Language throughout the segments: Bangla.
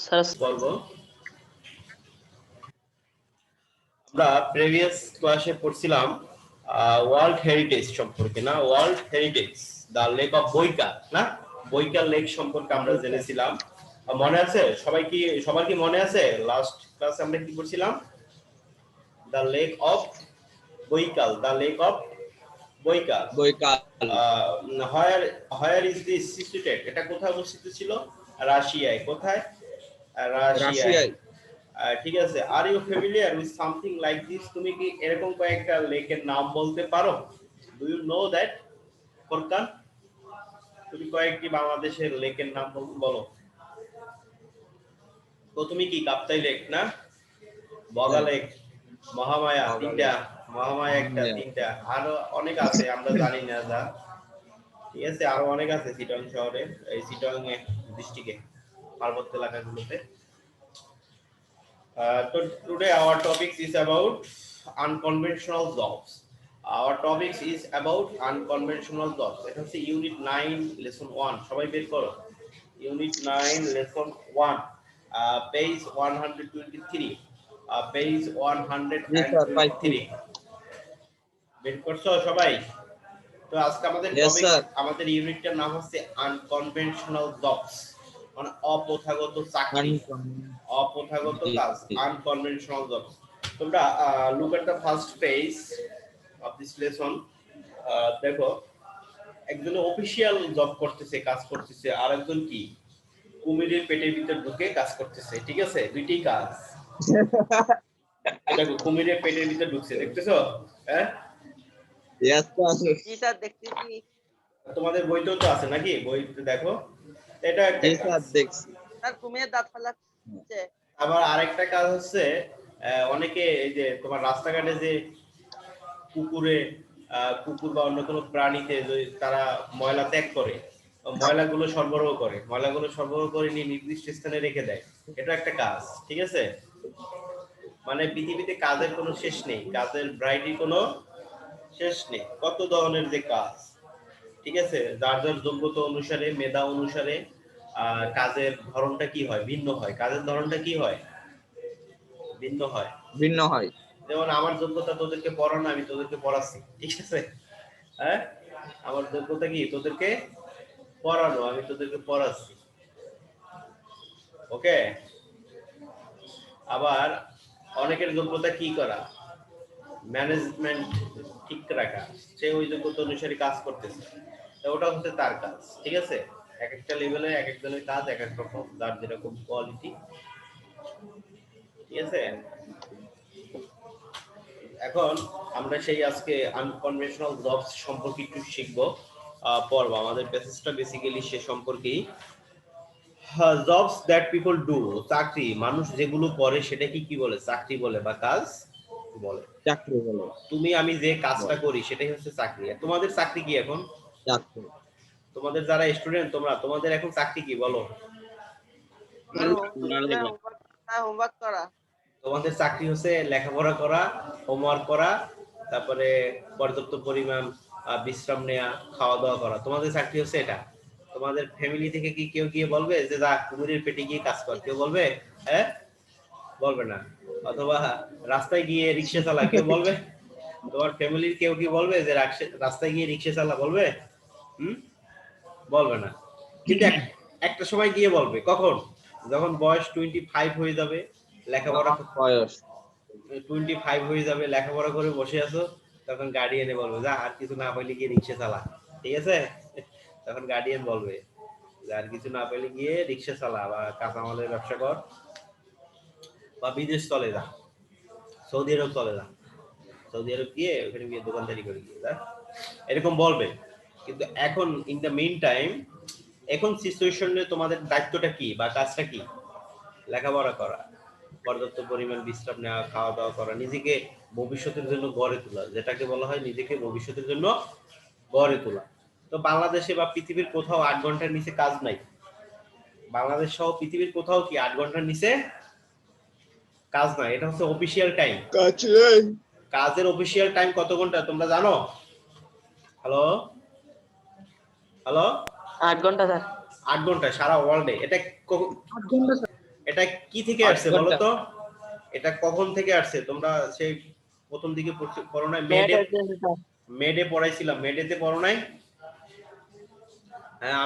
স্যার বলবো আমরা প্রিভিয়াস ক্লাসে পড়ছিলাম ওয়ার্ল্ড হেরিটেজ সম্পর্কে না world heritage the lake of Baikal না বৈকাল লেক সম্পর্কে আমরা জেনেছিলাম মনে আছে সবার কি মনে আছে লাস্ট ক্লাসে আমরা কি পড়ছিলাম the lake of Baikal the lake of Baikal where is this situated এটা কোথায় অবস্থিত ছিল রাশিয়ায় কোথায় রাশিয়ায় ঠিক আছে are you familiar with something like this তুমি কি এরকম কয়েকটা লেকের নাম বলতে পারো do you know that Forkan তুমি কয়েকটি বাংলাদেশের লেকের নাম বলো তো তুমি কি কাপ্তাই লেক না বগা লেক মহামায়া তিনটা মহামায়া একটা তিনটা আরো অনেক আছে আমরা জানি না যা ঠিক আছে আরো অনেক আছে চিটং শহরে এই চিটং ডিস্ট্রিক্টে পার্বত্য এলাকাগুলোতে So today our topic is about unconventional jobs. Our topic is about unconventional jobs. এটা হচ্ছে ইউনিট 9 লেসন 1 সবাই বের করো ইউনিট 9 লেসন 1 পেজ 123 পেজ 123 বের করছো সবাই তো আজকে আমাদের টপিক আমাদের ইউনিটটার নাম হচ্ছে আনকনভেনশনাল জবস মানে অপ্রথাগত চাকরি অপ্রথাগত কাজ আনকনভেনশনাল জবস তোমরা look at the first page of this lesson দেখো একজন অফিশিয়াল জব করতেছে কাজ করতেছে আর একজন কি কুমিরের পেটের ভিতর ঢুকে কাজ করতেছে ঠিক আছে দুইটাই কাজ দেখো কুমিরের পেটের ভিতর ঢুকছে দেখতেছো হ্যাঁ তোমাদের বইতেও তো আছে নাকি বইতে দেখো এটা একটা কাজ দেখছি স্যার কুমিরের দাঁত ফালাচ্ছে আবার আরেকটা কাজ হচ্ছে অনেকে এই যে তোমার রাস্তাঘাটে যে কুকুর বা অন্য কোনো প্রাণীতে তারা ময়লা ত্যাগ করে ময়লাগুলো সরবরাহ করে নিয়ে নির্দিষ্ট স্থানে রেখে দেয় এটা একটা কাজ ঠিক আছে মানে পৃথিবীতে কাজের কোনো শেষ নেই কাজের ভ্যারাইটি কোনো শেষ নেই কত ধরনের যে কাজ ঠিক আছে যার যার যোগ্যতা অনুসারে মেধা অনুসারে কাজের ধরনটা কি হয় ভিন্ন হয় কাজের ধরনটা কি হয় ভিন্ন হয় যেমন আমার যোগ্যতা তোদেরকে পড়ানো আমি তোদেরকে পড়াচ্ছি ঠিক আছে হ্যাঁ আমার যোগ্যতা কি তোদেরকে পড়ানো আমি তোদেরকে পড়াচ্ছি ওকে আবার অনেকের যোগ্যতা কি করা ম্যানেজমেন্ট ঠিক রাখা সে ওই যোগ্যতা অনুসারে কাজ করতেছে ওটা হচ্ছে তার কাজ ঠিক আছে এক একটা লেভেলে এক একজনের কাজ এক এক রকম যার যেরকম কোয়ালিটি ঠিক আছে এখন আমরা সেই আজকে আনকনভেনশনাল জবস সম্পর্কে একটু শিখবো পড়ব আমাদের প্যাসেজটা বেসিক্যালি সে সম্পর্কেই জবস দ্যাট পিপল ডু চাকরি মানুষ যেগুলো করে সেটাকে কি বলে চাকরি বলে বা কাজ বলে তুমি আমি যে কাজটা করি সেটাই হচ্ছে চাকরি তোমাদের চাকরি কি এখন তোমাদের যারা স্টুডেন্ট তোমাদের এখন চাকরি কি বলো হোমওয়ার্ক করা তোমাদের চাকরি হচ্ছে লেখাপড়া করা হোমওয়ার্ক করা তারপরে পর্যাপ্ত পরিমাণ বিশ্রাম নেওয়া খাওয়া দাওয়া করা তোমাদের চাকরি হচ্ছে এটা তোমাদের ফ্যামিলি থেকে কি কেউ গিয়ে বলবে যে যা কুমিরের পেটে গিয়ে কাজ কর কেউ বলবে হ্যাঁ বলবে না অথবা রাস্তায় গিয়ে রিক্সা চালা কেউ বলবে তোমার ফ্যামিলির কেউ কি বলবে যে রাস্তায় গিয়ে রিক্সা চালা বলবে বলবে না কিন্তু একটা সময় গিয়ে বলবে কখন যখন বয়স 25 হয়ে যাবে লেখাপড়া বয়স 25 হয়ে যাবে লেখাপড়া করে বসে আছো তখন গার্ডিয়ানে বলবে যা আর কিছু না পাইলে গিয়ে রিক্সা চালা ঠিক আছে তখন গার্ডিয়ান বলবে যে আর কিছু না পাইলে গিয়ে রিক্সা চালা বা কাঁচামালের ব্যবসা কর বা বিদেশ চলে যা সৌদি আরব চলে যা সৌদি আরব গিয়ে ওখানে গিয়ে দোকানদারি করে গিয়ে এরকম বলবে কিন্তু এখন ইন দ্য মেইন টাইম এখন সিচুয়েশনে তোমাদের দায়িত্বটা কি বা কাজটা কি লেখাপড়া করা পর্যাপ্ত পরিমাণ বিশ্রাম নেওয়া খাওয়া দাওয়া করা নিজেকে ভবিষ্যতের জন্য গড়ে তোলা যেটাকে বলা হয় নিজেকে ভবিষ্যতের জন্য গড়ে তোলা তো বাংলাদেশে বা পৃথিবীর কোথাও 8 ঘন্টার নিচে কাজ নাই বাংলাদেশ সহ পৃথিবীর কোথাও কি 8 ঘন্টার নিচে কাজ নাই এটা হচ্ছে অফিশিয়াল টাইম কাজের অফিশিয়াল টাইম কত ঘন্টা তোমরা জানো হ্যালো 8 ঘন্টা স্যার 8 ঘন্টা সারা ওয়ার্ল্ডে এটা এটা কি থেকে 8 আসছে বলো ঘন্টা। তো? এটা কখন থেকে আসছে? তোমরা সেই প্রথম দিকে পড়ো নাই? মেডে পড়াইছিলাম, মেডেতে পড়ো নাই? হ্যাঁ,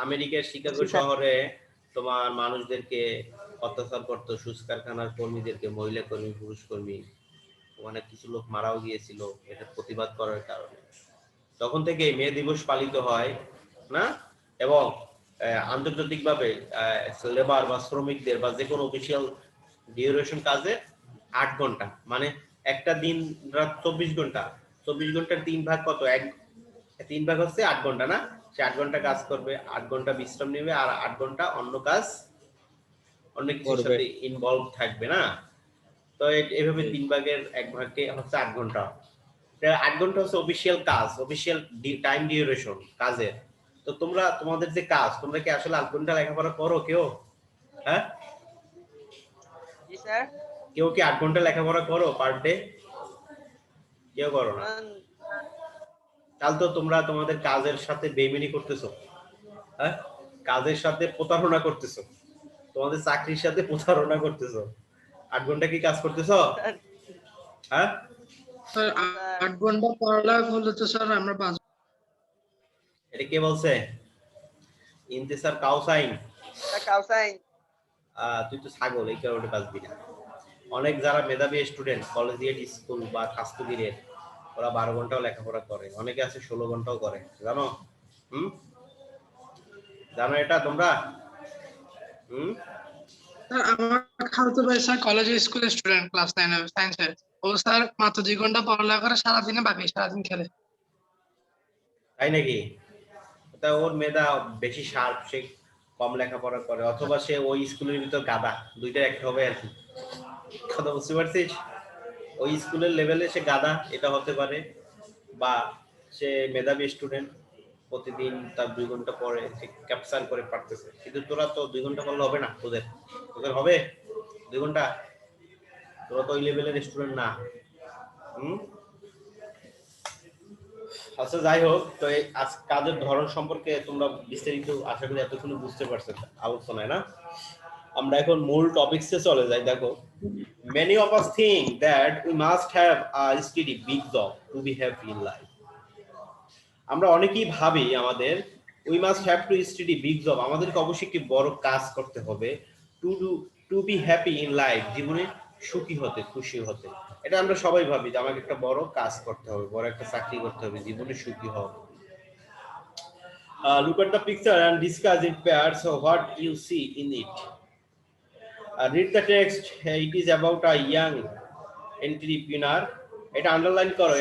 আমেরিকার শিকাগো শহরে তোমার মানুষদেরকে অত্যাচার করতো, সুস কারখানার কর্মীদেরকে, মহিলা কর্মী, পুরুষ কর্মী, অনেক কিছু লোক মারাও গিয়েছিল এটা প্রতিবাদ করার কারণে। তখন থেকে মে দিবস পালিত হয় না? এবং আন্তর্জাতিকভাবে লেবার বা শ্রমিকদের বা যে কোনো অফিসিয়াল ডিউরেশন কাজে 8 ঘন্টা, মানে একটা দিন রাত 24 ঘন্টা, 24 ঘন্টার 3 ভাগ কত? 3 ভাগ হচ্ছে 8 ঘন্টা না? সে 8 ঘন্টা কাজ করবে, 8 ঘন্টা বিশ্রাম নেবে, আর 8 ঘন্টা অন্য কাজ, অন্য কিছুর সাথে ইনভলভ থাকবে না? তো এইভাবে 3 ভাগের 1 ভাগকে হচ্ছে 8 ঘন্টা। 8 ঘন্টা হচ্ছে অফিসিয়াল কাজ, অফিসিয়াল টাইম ডিউরেশন কাজের। তো তোমরা তোমাদের যে কাজ, তোমরা কি আসলে 8 ঘন্টা লেখাপড়া করো কেউ? হ্যাঁ, জি স্যার। কেউ কি 8 ঘন্টা লেখাপড়া করো পার ডে? কেউ করো না। তাহলে তো তোমরা তোমাদের কাজের সাথে বেইমানি করতেছো। হ্যাঁ, কাজের সাথে প্রতারণা করতেছো, তোমাদের চাকরির সাথে প্রতারণা করতেছো। 8 ঘন্টা কি কাজ করতেছো? হ্যাঁ স্যার 8 ঘন্টা পড়ালেখা করলে তো স্যার আমরা 5। এটা কে বলছে? ইন্তেসার কাউসাইন। কাউসাইন। তুই তো ছাগল, এই কারণে বাঁচবি না। অনেক যারা মেধাবী স্টুডেন্ট কলেজিয়েট স্কুল বা কাস্টডিরের, ওরা 12 ঘন্টাও লেখাপড়া করে, অনেকে আছে 16 ঘন্টাও করে, জানো? জানো এটা তোমরা? স্যার আমার খালাতো ভাই স্যার কলেজে স্কুলের স্টুডেন্ট, ক্লাস 9 এর সায়েন্সের। ও স্যার মাত্র 2 ঘন্টা পড়ালেখা করে, সারাদিনে বাকি সারাদিন খেলে। তাই নাকি? তা ওর মেধা বেশি শার্প, সে কম লেখাপড়া করে, অথবা সে ওই স্কুলের ভিতর গাদা, দুইটা একটা হবে আর কি। কথা বুঝতে পারছিস? ওই স্কুলের লেভেলে সে গাদা, এটা হতে পারে, বা সে মেধাবী স্টুডেন্ট, প্রতিদিন তার 2 ঘন্টা পরে সে ক্যাপচার করে পারতেছে। কিন্তু তোরা তো 2 ঘন্টা করলে হবে না, তোদের তোদের হবে 2 ঘন্টা? তোরা তো ওই লেভেলের স্টুডেন্ট না। আচ্ছা, যাই হোক, তো এই আজ কাজের ধরন সম্পর্কে তোমরা বিস্তারিত আশা করি এতক্ষণ বুঝতে পারছো আলোচনায়, না? আমরা এখন মূল টপিকসে চলে যাই। দেখো, many of us think that we must have a steady big job to be happy in life. আমরা অনেকেই ভাবি আমাদের we must have to steady big job, আমাদেরকে অবশ্যই একটি বড় কাজ করতে হবে to be happy in life, জীবনে সুখী হতে, খুশি হতে। এটা আমরা সবাই ভাবি যে আমাকে একটা বড় কাজ করতে হবে, বড় একটা চাকরি করতে হবে, জীবনে সুখী হব। Look at the picture and discuss in pairs what you see in it. Read the text. It is about a young entrepreneur. এটা আন্ডারলাইন করো,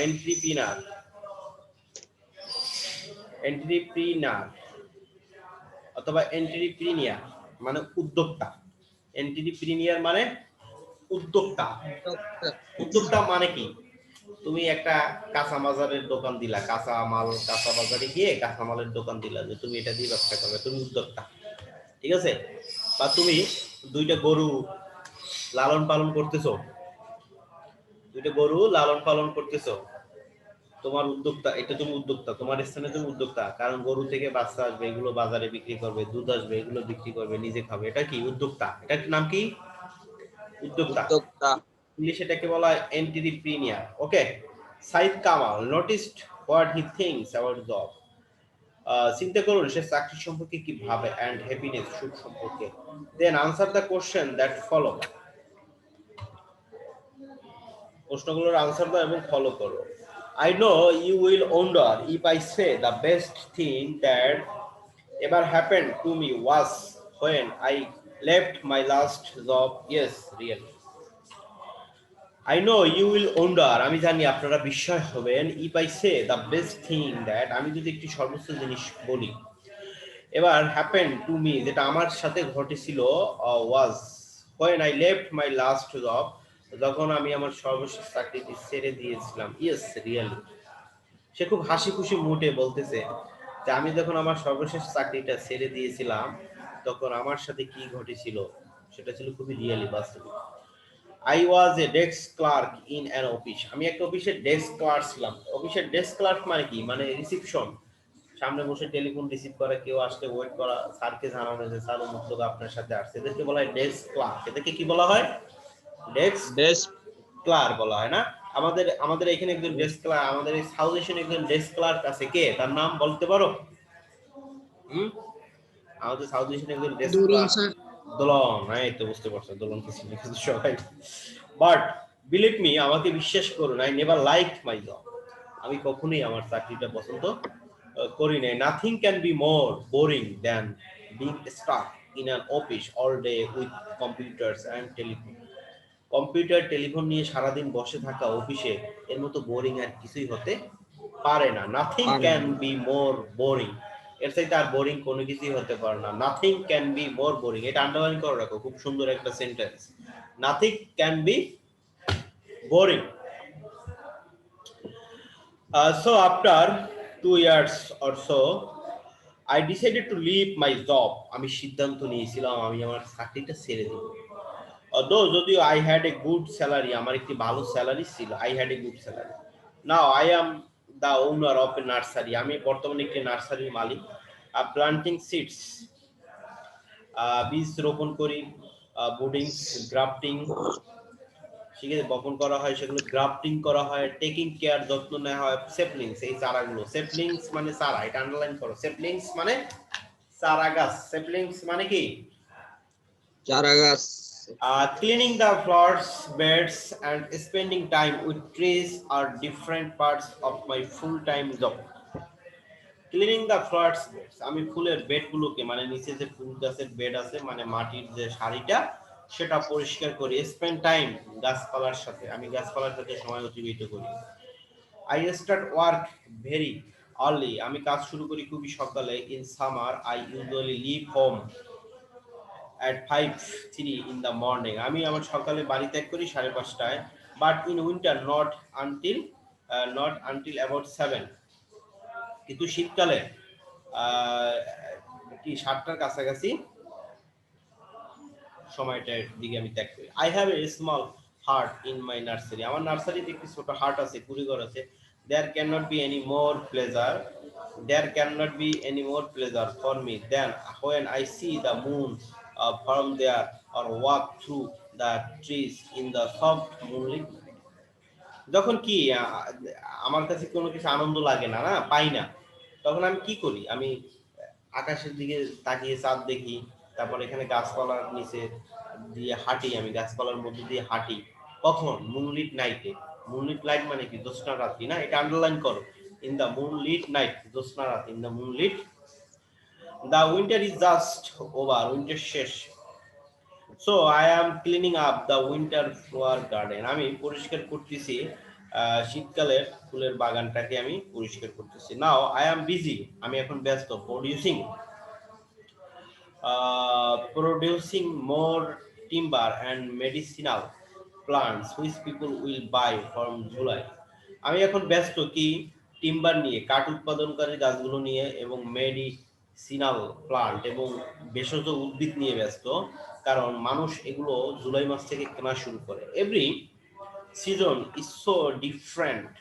এন্ট্রিপ্রিনার অথবা এন্ট্রিপ্রিনিয়ার মানে উদ্যোক্তা। এন্ট্রিপ্রিনিয়ার মানে উদ্যোক্তা। উদ্যোক্তা মানে কি? তুমি একটা কাঁচা বাজারের দোকান দিলা, কাঁচা বাজারে গিয়ে কাঁচা মালের দোকান দিলা, যে তুমি এটা দিয়ে ব্যবসা করবে, তুমি উদ্যোক্তা, ঠিক আছে? বা তুমি 2টা গরু লালন পালন করতেছো, তোমার উদ্যোক্তা, এটা তুমি উদ্যোক্তা, তোমার স্থানে তুমি উদ্যোক্তা, কারণ গরু থেকে বাচ্চা আসবে, এগুলো বাজারে বিক্রি করবে, দুধ আসবে, এগুলো বিক্রি করবে, নিজে খাবে, এটা কি? উদ্যোক্তা। এটার নাম কি? উদ্যোক্তা। ইংলিশে এটাকে বলা হয় entrepreneur. Okay, Saeed Kamal noticed what he thinks about job. চিন্তা করুন সে চাকরি সম্পর্কে কি ভাবে, এন্ড হ্যাপিনেস, সুখ সম্পর্কে। Then answer the question that follow, প্রশ্নগুলোর আনসার দাও এবং ফলো করো। I know you will wonder if I say the best thing that ever happened to me was when I left my last job. Yes, really. I know you will wonder, আমি জানি আপনারা বিস্ময় হবেন, if I say the best thing that, আমি যদি একটি সর্বোচ্চ জিনিস বলি, এবার happened to me, যেটা আমার সাথে ঘটেছিল, was when I left my last job, যখন আমি আমার সর্বশেষ চাকরিটি ছেড়ে দিয়েছিলাম। Yes, really. সে খুব হাসি খুশি মুডে বলতেছে যে আমি যখন আমার সর্বশেষ চাকরিটা ছেড়ে দিয়েছিলাম, তখন আমার সাথে কি ঘটেছিল সেটা ছিল খুবই রিয়েলি, বাস্তবিক। I was a desk clerk in an office. আমি একটা অফিসের ডেস্ক ক্লার্ক ছিলাম। অফিসের ডেস্ক ক্লার্ক মানে কি? মানে রিসিপশন, সামনে বসে টেলিফোন রিসিভ করে, কেউ আসলে ওয়েট করা, স্যারকে জানানো যে স্যার অমুক লোক আপনার সাথে আসছে, এদেরকে বলা হয় ডেস্ক ক্লার্ক। এদেরকে কি বলা হয়? ডেস্ক ক্লার্ক বলা হয় না? আমাদের এখানে একজন ডেস্ক ক্লার্ক, আমাদের এই সাউথ এশিয়ান একজন ডেস্ক ক্লার্ক আছে, কে তার নাম বলতে পারো? আমাদের সাউথ এশিয়ান একজন ডেস্ক দোলন ক্লার্ক, স্যার। দোলন, হ্যাঁ এই তো বুঝতে পারছো, দোলন তো চিনি সবাই। বাট বিলিভ মি, আমাকে বিশ্বাস করুন, I never like my job. আমি কখনোই আমার চাকরিটা পছন্দ করি নাই। Nothing can be more boring than being stuck in an office all day with computers and telephone. Computer telephone নিয়ে সারাদিন বসে থাকা অফিসে, এর মতো বোরিং আর কিছুই হতে পারে না। Nothing can be more boring, এর চাইতে আর বোরিং কোনো কিছুই হতে পারে না। Nothing can be more boring, এটা আন্ডারলাইন করে রাখো, খুব সুন্দর একটা sentence. Nothing can be boring. So after 2 years or so, I decided to leave my job. আমি সিদ্ধান্ত নিয়েছিলাম আমি আমার চাকরিটা ছেড়ে দিব। Although যদিও I had a good salary, আমার একটি ভালো স্যালারি ছিল, I had a good salary. Now I am the owner of a nursery. আমি বর্তমানে একটি নার্সারির মালিক। প্লান্টিং সিডস, বীজ রোপণ করি, বুডিংস, গ্রাফটিং, ঠিক আছে, বপন করা হয়, সেগুলো গ্রাফটিং করা হয়, টেকিং কেয়ার, যত্ন নেওয়া হয় সেপলিংস, এই চারাগুলো। সেপলিংস মানে চারা, এটা আন্ডারলাইন করো। সেপলিংস মানে চারা গাছ। সেপলিংস মানে কি? চারা গাছ। Cleaning the flowers beds and spending time with trees are different parts of my full-time job. Cleaning the flowers beds, আমি ফুলের বেডগুলোকে, মানে নিচে যে ফুল গাছের বেড আছে, মানে মাটির যে সারিটা, সেটা পরিষ্কার করি। স্পেন্ড টাইম, গাছপালার সাথে, আমি গাছপালার সাথে সময় অতিবাহিত করি। I start work very early, আমি কাজ শুরু করি খুবই সকালে। In summer I usually leave home at 5:03 in the morning, আমি আমার সকালে বাড়ি ত্যাগ করি 5:30টায়। But in winter not until about 7, কিন্তু শীতকালে কি 7টার কাছাকাছি সময়টার দিকে আমি ত্যাগ করি। I have a small heart in my nursery, আমার নার্সারিতে একটি ছোট হার্ট আছে, কুড়িঘর আছে। There can not be any more pleasure for me then when I see the moon from there or walk through the trees in the soft moonlit. যখন কি আমার কাছে কোনো কিছু আনন্দ লাগে না, পাই না, তখন আমি কি করি? আমি আকাশের দিকে তাকিয়ে চাঁদ দেখি, তারপর এখানে গাছপালার নিচে দিয়ে হাঁটি, আমি গাছপালার মধ্যে দিয়ে হাঁটি। কখন? মুনলিট নাইটে। মুনলিট লাইট মানে কি? জ্যোৎস্না রাত্রি, না? এটা আন্ডারলাইন করো। ইন দ্য মুনলিট নাইট, জ্যোৎস্না রাত, in the moonlit. The winter is just over, winter শেষ। So I am cleaning up the winter flower garden, আমি পরিষ্কার করতেছি শীতকালের ফুলের বাগানটাকে আমি পরিষ্কার করতেছি। নাও আই অ্যাম বিজি, আমি এখন ব্যস্ত। Producing more timber and medicinal plants which people will buy from July. আমি এখন ব্যস্ত কি? টিম্বার নিয়ে, কাঠ উৎপাদনকারী গাছগুলো নিয়ে, এবং মেডিসিনাল প্লান্ট এবং ভেষজ উদ্ভিদ নিয়ে ব্যস্ত, কারণ মানুষ এগুলো জুলাই মাস থেকে কেনা শুরু করে। Every season is so different,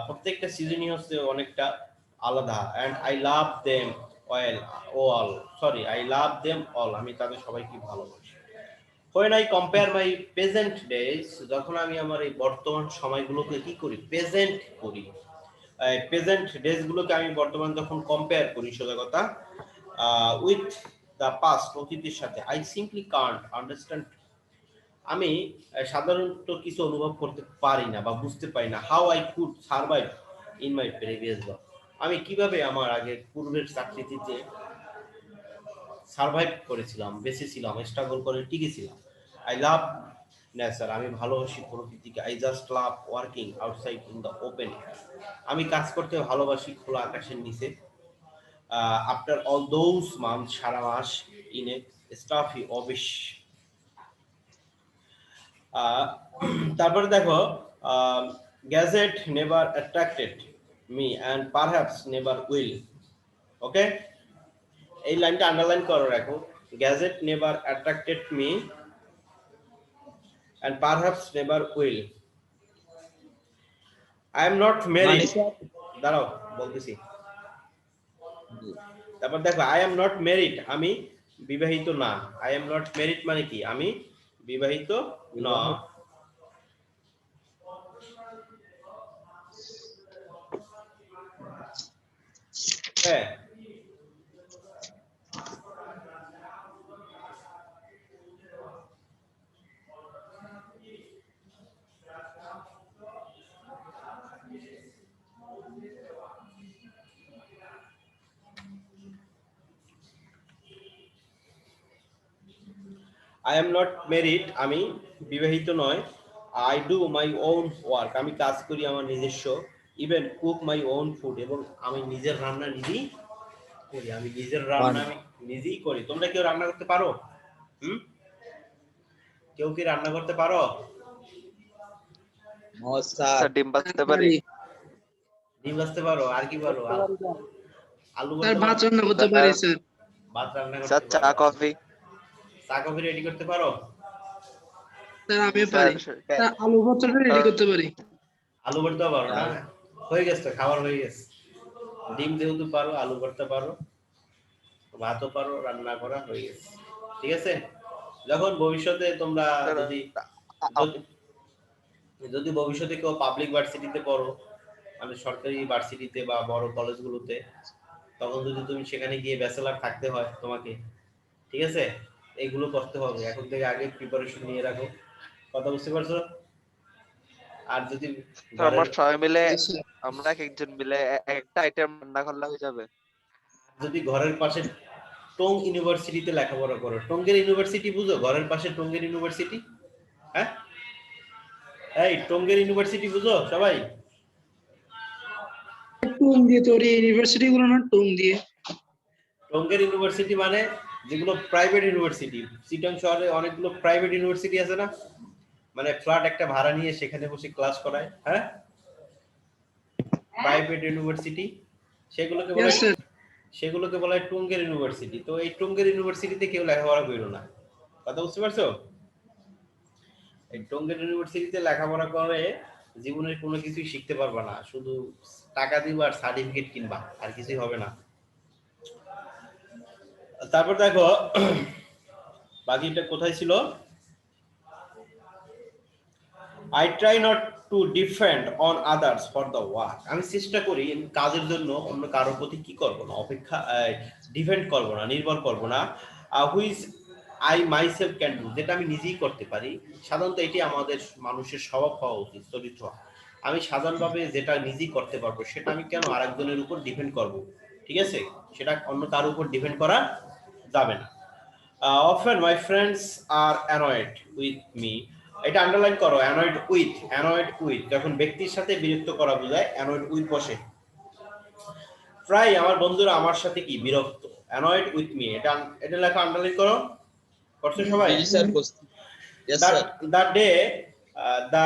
প্রত্যেকটা সিজনই হচ্ছে অনেকটা আলাদা। And I love them all, আমি তাদের সবাইকে ভালোবাসি। When I compare my present days, যখন আমি আমার এই বর্তমান সময়গুলোকে কি করি? প্রেজেন্ট করি। প্রেজেন্ট ডেজ গুলোকে আমি বর্তমান যখন কম্পেয়ার করি, সোজা কথা, উইথ দ্য পাস্ট, অতীতের সাথে, আই সিম্পলি কান্ট আন্ডারস্ট্যান্ড, আমি সাধারণত কিছু অনুভব করতে পারি না বা বুঝতে পারি না। How I could survive in my previous job, আমি কিভাবে আমার আগের পূর্বের চাকরিতে সার্ভাইভ করেছিলাম, বেঁচে ছিলাম, স্ট্রাগল করে টিকেছিলাম। আই লাভ নেচার, আমি ভালোবাসি প্রকৃতিকে। I just love working outside in the open air, আমি কাজ করতে ভালোবাসি খোলা আকাশের নিচে। আফটার অল দোজ মান্থ, সারা মাস, ইন এ স্টাফি অফিস। তারপরে দেখো, gadget never attracted me and perhaps never will. Okay, এই লাইনটা আন্ডারলাইন করে রাখো। Gadget never attracted me and perhaps never will. I am not married. দাঁড়াও বলতেছি। তারপর দেখো আই এম নট ম্যারিড, আমি বিবাহিত না। আই এম নট ম্যারিড মানে কি? আমি বিবাহিত না। হ্যাঁ, আই এম নট ম্যারিড, আমি বিবাহিত নয়। I do my own work, আমি কাজ করি আমার নিজস্ব। Even cook my own food, এবং আমি নিজের রান্না নিজেই করি। আমি নিজের রান্না আমি নিজেই করি। তোমরা কেউ রান্না করতে পারো? কেউ কি রান্না করতে পারো? স্যার ডিম ভাজতে পারি। ডিম ভাজতে পারো, আর কি পারো? আলু স্যার ভাজতে ভাত পারো? রান্না করতে পারি স্যার। ভাত রান্না স্যার করতে চা পারো? কফি। চা কফি রেডি করতে পারো? স্যার আমিও স্যার পারি। স্যার আলু ভর্তাটা রেডি করতে পারি। আলু ভর্তা পারো না? হয়ে গেছে তো, খাবার হয়ে গেছে। ডিম যেহেতু পারো, আলু ভর্তা পারো, ভাতও পারো, রান্না করা হয়ে গেছে। ঠিক আছে? যখন ভবিষ্যতে তোমরা যদি যদি ভবিষ্যতে কেউ পাবলিক ভার্সিটিতে পড়ো, মানে সরকারি ভার্সিটিতে বা বড় কলেজগুলোতে, তখন যদি তুমি সেখানে গিয়ে ব্যাচেলর থাকতে হয় তোমাকে, ঠিক আছে, এইগুলো করতে হবে। এখন থেকে আগে প্রিপারেশন নিয়ে রাখো। কথা বুঝতে পারছো? আর যদি স্যার আমরা সবাই মিলে, Yes, sir. আমরা এক একজন মিলে একটা আইটেম রান্না করলে হয়ে যাবে। যদি ঘরের পাশে টং ইউনিভার্সিটিতে লেখাপড়া করো, টঙ্গের ইউনিভার্সিটি বুঝো? ঘরের পাশে টঙ্গের ইউনিভার্সিটি, হ্যাঁ? এই টঙ্গের ইউনিভার্সিটি বুঝো সবাই? টুং দিয়ে তৈরি ইউনিভার্সিটি গুলো না, টুং দিয়ে। টঙ্গের ইউনিভার্সিটি মানে যেগুলো প্রাইভেট ইউনিভার্সিটি। চিটাং শহরে অনেকগুলো প্রাইভেট ইউনিভার্সিটি আছে না, মানে ফ্ল্যাট একটা ভাড়া নিয়ে সেখানে বসে ক্লাস করায়, হ্যাঁ, প্রাইভেট ইউনিভার্সিটি, সেগুলোকে বলে Yes, sir. সেগুলোকে বলা হয় টঙ্গের ইউনিভার্সিটি। তো এই টঙ্গের ইউনিভার্সিটিতে কেউ লেখাপড়া করো না। কথা বুঝতে পারছো? এই টঙ্গের ইউনিভার্সিটিতে লেখাপড়া করে জীবনের কোনো কিছুই শিখতে পারবা না, শুধু টাকা দিবা আর সার্টিফিকেট কিনবা, আর কিছুই হবে না। তারপর দেখো বাকিটা কোথায় ছিল? I try not to depend on others for the work. আমি চেষ্টা করি কাজের জন্য অন্য কারোর প্রতি কি করব না, অপেক্ষা ডিপেন্ড করব না, নির্ভর করব না। Which I myself can do, যেটা আমি নিজেই করতে পারি। সাধারণত এটি আমাদের মানুষের স্বভাব হওয়া উচিত, চরিত্র। আমি সাধারণভাবে যেটা নিজেই করতে পারবো সেটা আমি কেন আরেকজনের উপর ডিপেন্ড করব? ঠিক আছে, সেটা অন্য কারোর উপর ডিপেন্ড করা যাবে না। Often my friends are annoyed with me. এটা আন্ডারলাইন করো, অ্যানয়েড উইথ। অ্যানয়েড উইথ যখন ব্যক্তির সাথে বিরক্ত করা বোঝায়, অ্যানয়েড উইথ বসে। প্রায় আমার বন্ধুরা আমার সাথে কি বিরক্ত, অ্যানয়েড উইথ মি। এটা এটা লেখা আন্ডারলাইন করো। করছো সবাই? জি sir. Yes, sir. The day the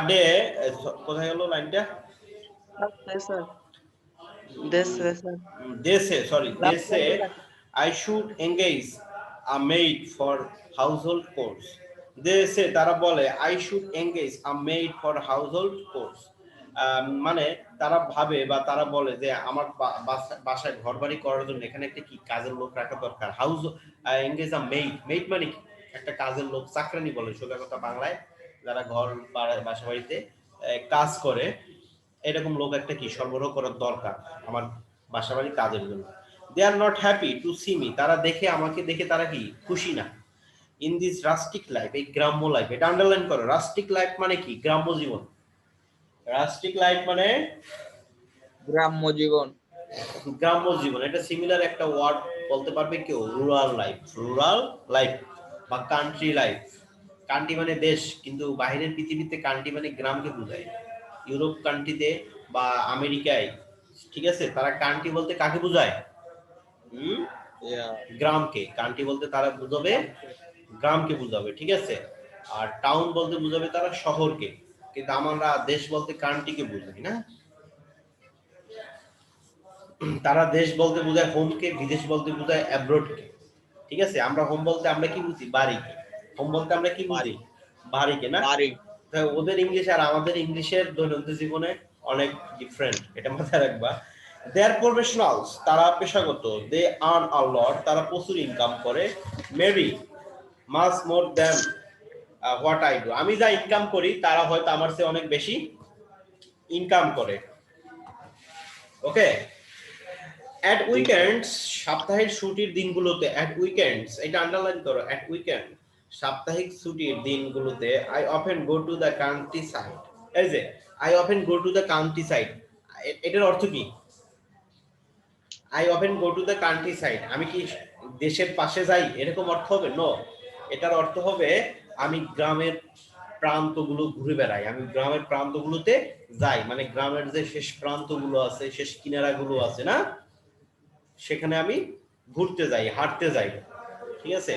day কোথায় গেল লাইনটা? They say I should engage a maid for household chores. They say, তারা বলে I should engage a maid for household chores. মানে তারা ভাবে বা তারা বলে যে আমার বাসায় ঘরবাড়ি করার জন্য এখানে একটা কি কাজের লোক রাখা দরকার। হাউস এঙ্গেজ আ মেড। মেড মানে কি? একটা কাজের লোক, চাকরানি বলে সোজা কথা বাংলায়, যারা ঘর বাসা বাড়িতে কাজ করে, এরকম লোক একটা কি সরবরাহ করার দরকার আমার বাসা বাড়ির কাজের জন্য। They are not happy to see me, তারা আমাকে দেখে তারা কি খুশি না। ইন দিস রাস্টিক লাইফ, এই গ্রাম্য লাইফ, এটা আন্ডারলাইন করো। রাস্টিক লাইফ মানে কি? গ্রাম্য জীবন। রাস্টিক লাইফ মানে গ্রাম্য জীবন। গ্রাম্য জীবন, এটা সিমিলার একটা ওয়ার্ড বলতে পারবে কেউ? Rural life. রুরাল লাইফ বা কান্ট্রি লাইফ। কান্ট্রি মানে দেশ, কিন্তু বাইরের পৃথিবীতে কান্ট্রি মানে গ্রামকে বোঝায়। ইউরোপ কান্ট্রিতে বা আমেরিকায়, ঠিক আছে, তারা কান্ট্রি বলতে কাকে বোঝায়? গ্রামকে। কান্ট্রি বলতে তারা বুঝাবে গ্রামকে বুঝাবে, ঠিক আছে। আর টাউন বলতে বুঝাবে তারা শহরকে। কিন্তু আমরা দেশ বলতে কান্ট্রিকে বুঝাই না। তারা দেশ বলতে বোঝায় হোমকে, বিদেশ বলতে বোঝায় অ্যাব্রোডকে, ঠিক আছে। আমরা হোম বলতে আমরা কি বুঝি? বাড়িকে। হোম বলতে আমরা কি বুঝি? বাড়িকে না? তাই ওদের ইংলিশ আর আমাদের ইংলিশের দৈনন্দিন জীবনে অনেক ডিফারেন্ট, এটা মাথায় রাখবা। দেয়ার প্রফেশনালস, তারা পেশাগত, দে আর্ন আ লট, তারা প্রচুর ইনকাম করে, মেবি মাস more than what I do, আমি যা ইনকাম করি তারা হয়তো আমার চেয়ে অনেক বেশি ইনকাম করে। ওকে, অ্যাট উইকেন্ডস, সাপ্তাহিক ছুটির দিনগুলোতে, অ্যাট উইকেন্ডস এটা আন্ডারলাইন করো, অ্যাট উইকেন্ড সাপ্তাহিক ছুটির দিনগুলোতে, I often go to the country side, এই যে I often go to the country side, এটার অর্থ কি? I often go to the country side, আমি কি দেশের পাশে যাই এরকম অর্থ হবে? নো, এটার অর্থ হবে আমি গ্রামের প্রান্তগুলো ঘুরে বেড়াই, আমি গ্রামের প্রান্তগুলোতে যাই, মানে গ্রামের যে শেষ প্রান্তগুলো আছে, শেষ কিনারাগুলো আছে না, সেখানে আমি ঘুরতে যাই, হাঁটতে যাই, ঠিক আছে।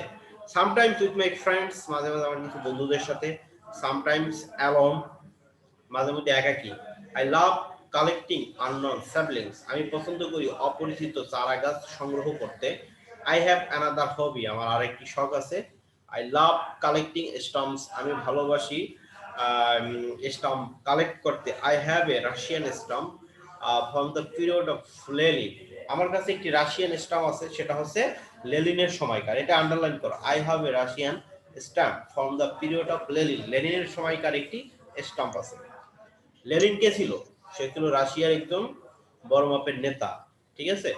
সামটাইমস উইথ মাই ফ্রেন্ডস, মাঝে মাঝে আমার কিছু বন্ধুদের সাথে, সামটাইমস অ্যালোন, মাঝে মধ্যে একাকী। আই লাভ কালেক্টিং আননোন সাবলিংস, আমি পছন্দ করি অপরিচিত চারা গাছ সংগ্রহ করতে। আই হ্যাভ অ্যানাদার হবি, আমার আরেকটি শখ আছে। আই লাভ কালেক্টিং স্টাম্পস, আমি ভালোবাসি স্টাম্প কালেক্ট করতে। I have a Russian stamp from the period of Lenin, আমার কাছে একটি রাশিয়ান স্টাম্প আছে, সেটা হচ্ছে লেনিনের সময়কার, এটা আন্ডারলাইন করো। I have a Russian stamp from the period of Lenin, লেনিনের সময়কার একটি স্টাম্প আছে। লেনিন কে ছিল? সে ছিল রাশিয়ার একদম বড় মাপের নেতা, ঠিক আছে।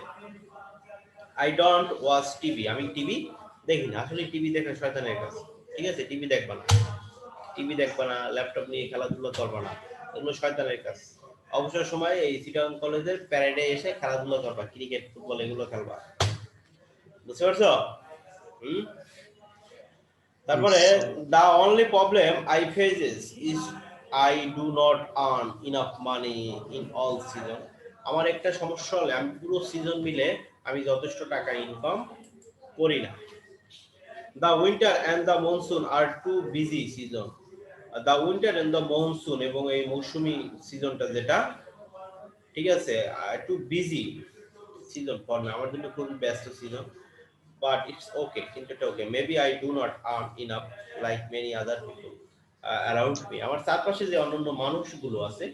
আই ডোন্ট ওয়াচ টিভি, আমি টিভি দেখি না, আসলে টিভি দেখে শয়তানের কাজ, ঠিক আছে। টিভি দেখবা না, টিভি দেখবা না, ল্যাপটপ নিয়ে খেলাধুলা করবা না, এগুলো শয়তানের কাজ। অবসর সময় এই চিটাগং কলেজের প্যারেডে এসে খেলাধুলা করবা, ক্রিকেট ফুটবল এগুলো খেলবা, বুঝতে পারছো? তারপরে the only problem I faces is I do not earn enough money in all season, আমার একটা সমস্যা হলে আমি পুরো সিজন মিলে আমি যথেষ্ট টাকা ইনকাম করি না। The winter and the monsoon are too busy season, the winter and the monsoon এবং এই মৌসুমী সিজনটা যেটা, ঠিক আছে, too busy season for me, আমার জন্য খুব ব্যস্ত সিজন, but it's okay, কিন্তু এটা ওকে। maybe I do not earn enough like many other people around me, আমার চারপাশে যে অন্যান্য মানুষগুলো আছে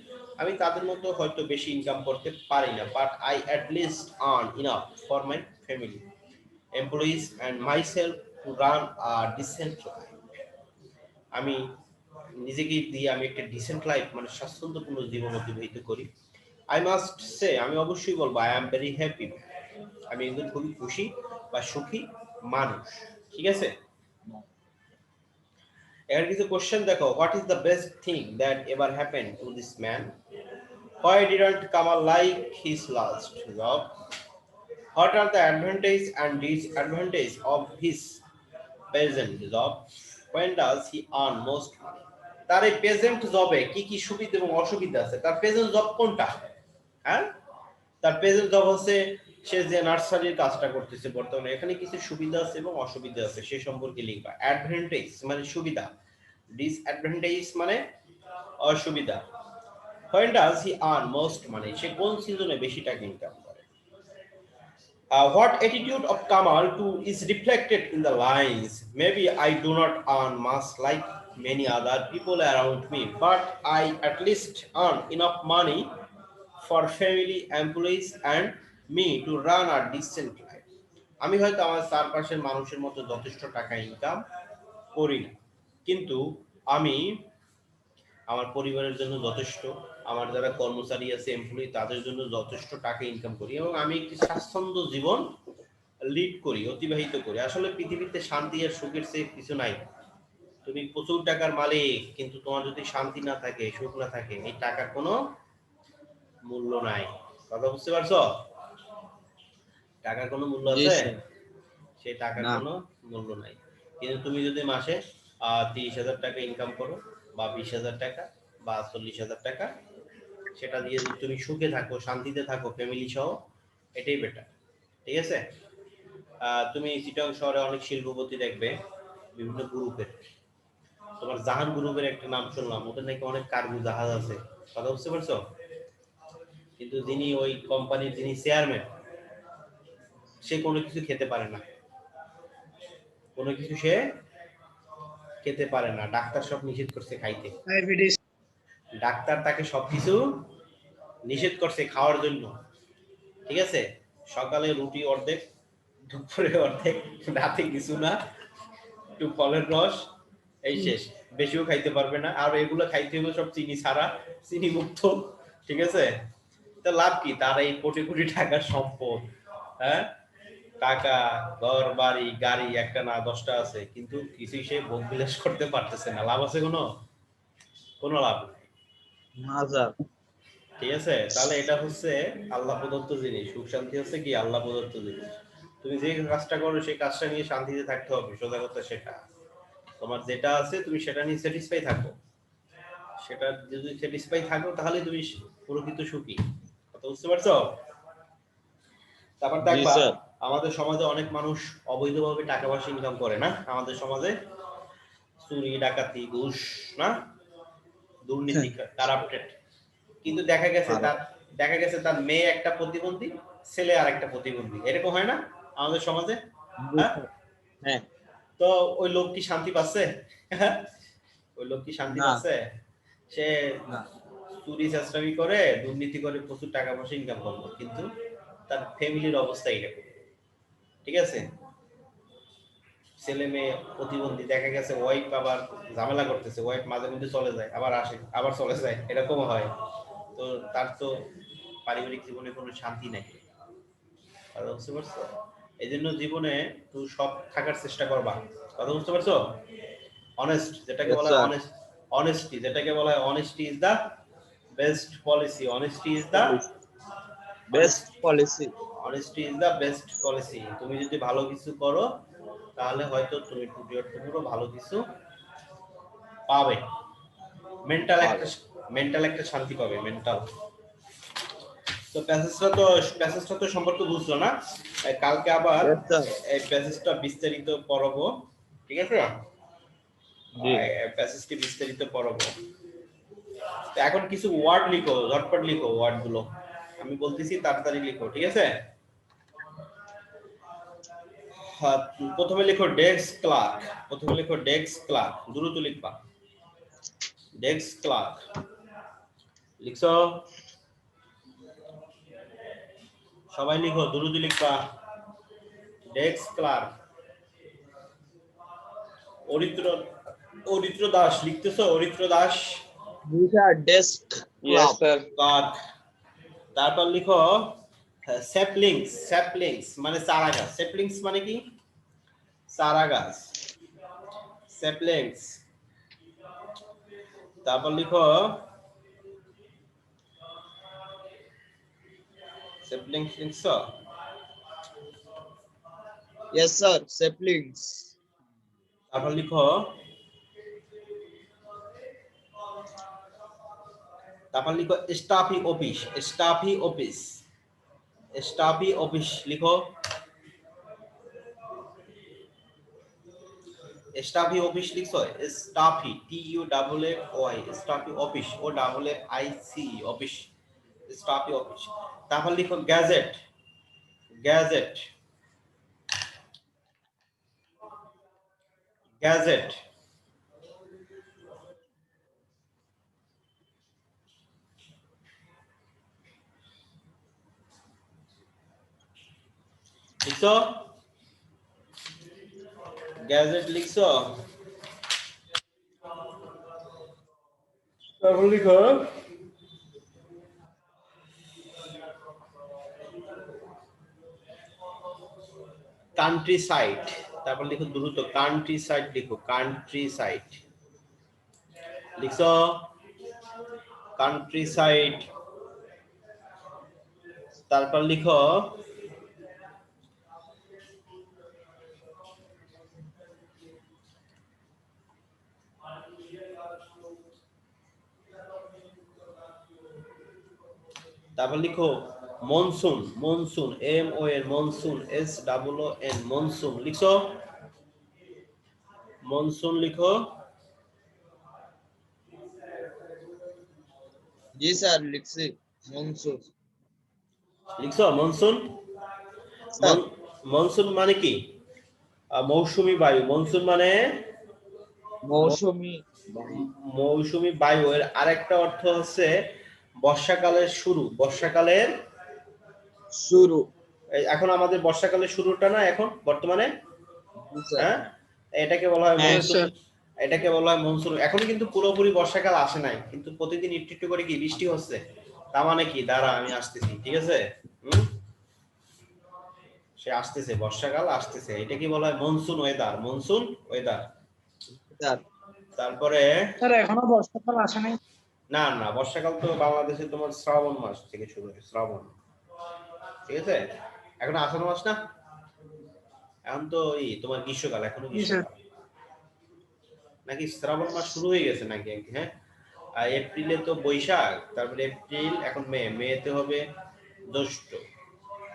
আমি তাদের মতো হয়তো বেশি ইনকাম করতে পারি না, but I at least earn enough for my family, employees and myself to run a decent life, আমি নিজেকে দিয়ে আমি একটা ডিসেন্ট লাইফ মানে স্বাচ্ছন্দ্যপূর্ণ জীবন অতিবাহিত করি। আই মাস্ট সে, আমি অবশ্যই বলবো, আই এম ভেরি হ্যাপি, আমি একদম খুবই খুশি বা সুখী মানুষ, ঠিক আছে। এর কিছু কোশ্চেন দেখো, what is the best thing that ever happened to this man, why didn't Kamal like his last job, what are the advantage and disadvantage of his present job, when does he earn most money, তার এই প্রেজেন্ট জবে কি কি সুবিধা এবং অসুবিধা আছে, তার প্রেজেন্ট জব কোনটা, হ্যাঁ তার প্রেজেন্ট জব হচ্ছে সে যে নার্সারির কাজটা করতেছে বর্তমানে, এখানে কিছু সুবিধা আছে এবং অসুবিধা আছে সে সম্পর্কে লিখবা। অ্যাডভান্টেজ মানে সুবিধা, ডিসঅ্যাডভান্টেজ মানে অসুবিধা। when does he earn most money, সে কোন সিজনে বেশি টাকা ইনকাম করে। What attitude of Kamal to is reflected in the lines, maybe I do not earn much like many other people around me, but I at least earn enough money for family, employees and me to run a decent life, আমি হয়তো আমার চারপাশের মানুষের মতো যথেষ্ট টাকা ইনকাম করি না, কিন্তু আমি আমার পরিবারের জন্য যথেষ্ট, আমার যারা কর্মচারী আছে এমপ্লয়ি তাদের জন্য যথেষ্ট টাকা ইনকাম করি এবং আমি একটি স্বাচ্ছন্দ্য জীবন লিড করি, অতিবাহিত করি। আসলে পৃথিবীতে শান্তি আর সুখের চেয়ে কিছু নাই, তুমি প্রচুর টাকার মালিক কিন্তু তোমার যদি শান্তি না থাকে, সুখ না থাকে, এই টাকার কোনো মূল্য নাই, কথা বুঝতে পারছো? টাকার কোনো মূল্য আছে? সেই টাকার কোনো মূল্য নাই। কিন্তু তুমি যদি মাসে 30,000 টাকা ইনকাম করো বা 20,000 টাকা বা 40,000 টাকা, সেটা দিয়ে যদি তুমি সুখে থাকো, শান্তিতে থাকো ফ্যামিলি সহ, এটাই বেটার, ঠিক আছে। তুমি চিটাগং শহরে অনেক শিল্পপতি দেখবে বিভিন্ন গ্রুপের, তোমার জাহান গ্রুপের একটা নাম শুনলাম, ওদের নাকি অনেক কার্গো জাহাজ আছে, কথা বুঝতে পারছো? কিন্তু যিনি ওই কোম্পানির যিনি চেয়ারম্যান, সে কোনো কিছু খেতে পারে না, কোনো কিছু সে খেতে পারে না, ডাক্তার সব নিষেধ করছে খাইতে। ডায়াবেটিস। ডাক্তার তাকে সবকিছু নিষেধ করছে খাওয়ার জন্য, ঠিক আছে? সকালে রুটি অর্ধেক, দুপুরে অর্ধেক, রাতে কিছু না, একটু ফলের রস, এই শেষ। বেশিও খাইতে পারবে না, আর এগুলো খাইতে হবে সব চিনি ছাড়া, চিনি মুক্ত, ঠিক আছে? তা লাভ কি? তার এই কোটি কোটি টাকার সম্পদ, হ্যাঁ, টাকা, ঘর বাড়ি গাড়ি একটা না 10টা আছে, কিন্তু কিছুই সে ভোগ বিলাস করতে পারতেছে না। লাভ আছে কোনো? কোনো লাভ নেই, না স্যার। ঠিক আছে? তাহলে এটা হচ্ছে আল্লাহ প্রদত্ত জিনিস। সুখ শান্তি হচ্ছে কি আল্লাহ প্রদত্ত জিনিস। তুমি যে কাজটা করো সেই কাজটা নিয়ে শান্তিতে থাকতে হবে, সোজা কথা সেটা। তোমার যেটা আছে তুমি সেটা নিয়ে স্যাটিসফাই থাকো, সেটা যদি স্যাটিসফাই থাকো তাহলে তুমি প্রকৃত সুখী। কথা বুঝতে পারছো? তারপর জি দেখবা স্যার। আমাদের সমাজে অনেক মানুষ অবৈধভাবে টাকা পয়সা ইনকাম করে না? আমাদের সমাজে চুরি ডাকাতি ঘুষ না, দুর্নীতি, কারাপ্টেড। কিন্তু দেখা গেছে তার মেয়ে একটা প্রতিবন্ধী, ছেলে আর একটা প্রতিবন্ধী, এরকম হয় না আমাদের সমাজে? হ্যাঁ, হ্যাঁ। তো ওই লোক কি শান্তি পাচ্ছে? ওই লোক কি শান্তি না। পাচ্ছে? সে না। চুরি চাষামি করে, দুর্নীতি করে, প্রচুর টাকা পয়সা ইনকাম করলো, কিন্তু তার ফ্যামিলির অবস্থা এরকম, ঠিক আছে? ছেলে মেয়ে প্রতিবন্ধী, দেখা গেছে ওয়াইফ আবার ঝামেলা করতেছে, ওয়াইফ মাঝে মধ্যে চলে যায়, আবার আসে, আবার চলে যায়, এরকম হয়। তো তার তো পারিবারিক জীবনে কোনো শান্তি নাই। কথা বুঝতে পারছো? এই জন্য জীবনে তুই সব থাকার চেষ্টা করবা। কথা বুঝতে পারছো? অনেস্ট, যেটাকে বলা হয় অনেস্টি, যেটাকে বলা হয় honesty is the best policy. Honesty is the best policy. Honesty is the best policy. তুমি যদি ভালো কিছু করো তাহলে হয়তো তুমি টুকরো ভালো কিছু পাবে, মেন্টাল একটা শান্তি পাবে, মেন্টাল। তো প্যাসেজটা তো সম্পর্কে বুঝলো না? কালকে আবার Yes, sir. এই প্যাসেজটা বিস্তারিত পড়াবো, ঠিক আছে? জি। প্যাসেজটি বিস্তারিত পড়াবো। তো এখন কিছু ওয়ার্ড লিখো, ঝটপট লিখো ওয়ার্ড গুলো, আমি বলতেছি তাড়াতাড়ি লিখো, ঠিক আছে? হ্যাঁ, প্রথমে লিখো ডেস্ক ক্লার্ক, প্রথমে লিখো ডেস্ক ক্লার্ক, দ্রুত লিখবা। ডেস্ক ক্লার্ক লিখছো? সবাই লিখো, দ্রুত লিখবা। Desk clerk. অরিত্র দাস লিখতেছো? অরিত্র দাস জি স্যার। Desk club. ক্লার্ক। তারপর লিখো স্যাপলিংস, স্যাপলিংস মানে চারা গাছ। স্যাপলিংস মানে কি? চারা গাছ, স্যাপলিংস। তারপর লিখো স্যাপলিংস, লিখছো? Yes sir. সেপলিংস। তারপর লিখো, তারপর লিখো stuffy office, stuffy office, stuffy office লিখো। স্টাফি অফিস লিখছো? Stuffy, T U double F Y, stuffy office, O double F I C, office, stuffy office. তারপর লিখো গ্যাজেট, গ্যাজেট, গ্যাজেট। লিখছো? গ্যাজেট লিখছো? তারপর লিখো কান্ট্রি সাইড। তারপর লিখো দ্রুত কান্ট্রি সাইড, লিখো কান্ট্রি সাইড, লিখছো? Countryside. তারপর লিখো তারপর লিখো monsoon, monsoon, M O N, monsoon, S double O N, monsoon লিখছো? মনসুন লিখো। জি স্যার লিখছি। মনসুর। লিখছো মনসুন? স্যার। মনসুন মানে কি? মৌসুমী বায়ু। মনসুন মানে মৌসুমী মৌসুমী বায়ু এর আরেকটা অর্থ হচ্ছে বর্ষাকালের শুরু, বর্ষাকালের শুরু। এখন আমাদের বর্ষাকালের শুরুটা না এখন বর্তমানে, জি স্যার। হ্যাঁ এটাকে বলা হয় হ্যাঁ, মনসুন। এটাকে বলা হয় মনসুন। এখন কিন্তু পুরোপুরি বর্ষাকাল আসে নাই, কিন্তু প্রতিদিন একটু একটু করে কি বৃষ্টি হচ্ছে। তার মানে কি, দাঁড়া আমি আসতেছি, ঠিক আছে? সে আসতেছে, বর্ষাকাল আসতেছে, এটা কি বলা হয় monsoon weather, monsoon weather. Sir তারপরে স্যার এখনো বর্ষাকাল আসে নাই। না না, বর্ষাকাল তো বাংলাদেশে তোমার শ্রাবণ মাস থেকে শুরু হয়, শ্রাবণ, ঠিক আছে? এখন আষাঢ় মাস না, এখন তো এই তোমার গ্রীষ্মকাল, এখনো জি স্যার। গ্রীষ্মকাল নাকি শ্রাবণ মাস শুরু হয়ে গেছে নাকি? হ্যাঁ, আর এপ্রিলে তো বৈশাখ, তারপরে এপ্রিল, এখন মে, মেতে হবে জ্যৈষ্ঠ,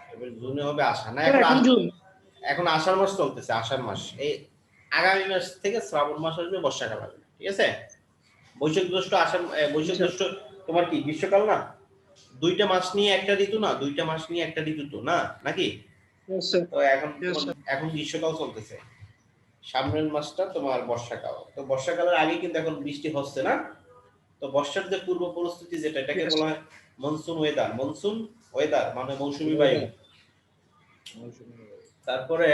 তারপরে জুনে হবে আষাঢ় না, স্যার এখন এখন জুন। এখন আষাঢ় মাস চলতেছে, আষাঢ় মাস। এই আগামী মাস থেকে শ্রাবণ মাস আসবে, বর্ষাকাল আসবে, ঠিক আছে? বৈশাখ জ্যৈষ্ঠ আষাঢ়, বৈশাখ জ্যৈষ্ঠ তোমার কি গ্রীষ্মকাল না? দুইটা মাস নিয়ে একটা ঋতু না, দুইটা মাস নিয়ে একটা ঋতু তো না, নাকি? Yes, sir. তো এখন Yes, sir. এখন গ্রীষ্মকাল চলতেছে, সামনের মাসটা তোমার বর্ষাকাল। তো বর্ষাকালের আগে কিন্তু এখন বৃষ্টি হচ্ছে না। তো বর্ষার যে পূর্ব পরিস্থিতি যেটা, এটাকে Yes. বলা হয় মনসুন ওয়েদার, মনসুন ওয়েদার মানে মৌসুমী বায়ু। তারপরে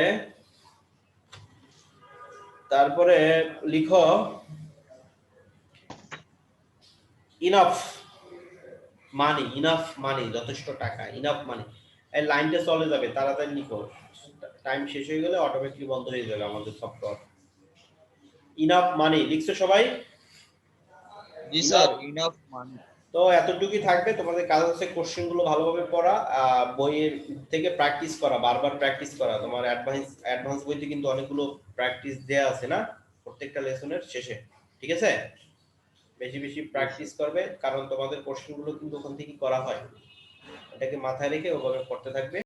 তারপরে লিখো ইনাফ মানি, ইনাফ মানি যথেষ্ট টাকা, ইনাফ মানি। এই লাইনটা চলে যাবে, তাড়াতাড়ি লিখো, টাইম শেষ হয়ে গেলে অটোমেটিকলি বন্ধ হয়ে যাবে আমাদের সফটওয়্যার। ইনাফ মানি লিখছো সবাই? জি স্যার, ইনাফ মানি। তো এতটুকুই থাকবে। তোমাদের কাজ হচ্ছে কোশ্চেন গুলো ভালোভাবে পড়া, বইয়ের থেকে প্র্যাকটিস করা, বারবার প্র্যাকটিস করা। তোমার অ্যাডভান্স বইতে কিন্তু অনেকগুলো প্র্যাকটিস দেয়া আছে না প্রত্যেকটা লেসনের শেষে, ঠিক আছে? বেশি বেশি প্র্যাকটিস করবে, কারণ তোমাদের কোশ্চেন গুলো কিন্তু ওখান থেকে করা হয়। এটাকে মাথায় রেখে ওভাবে পড়তে থাকবে।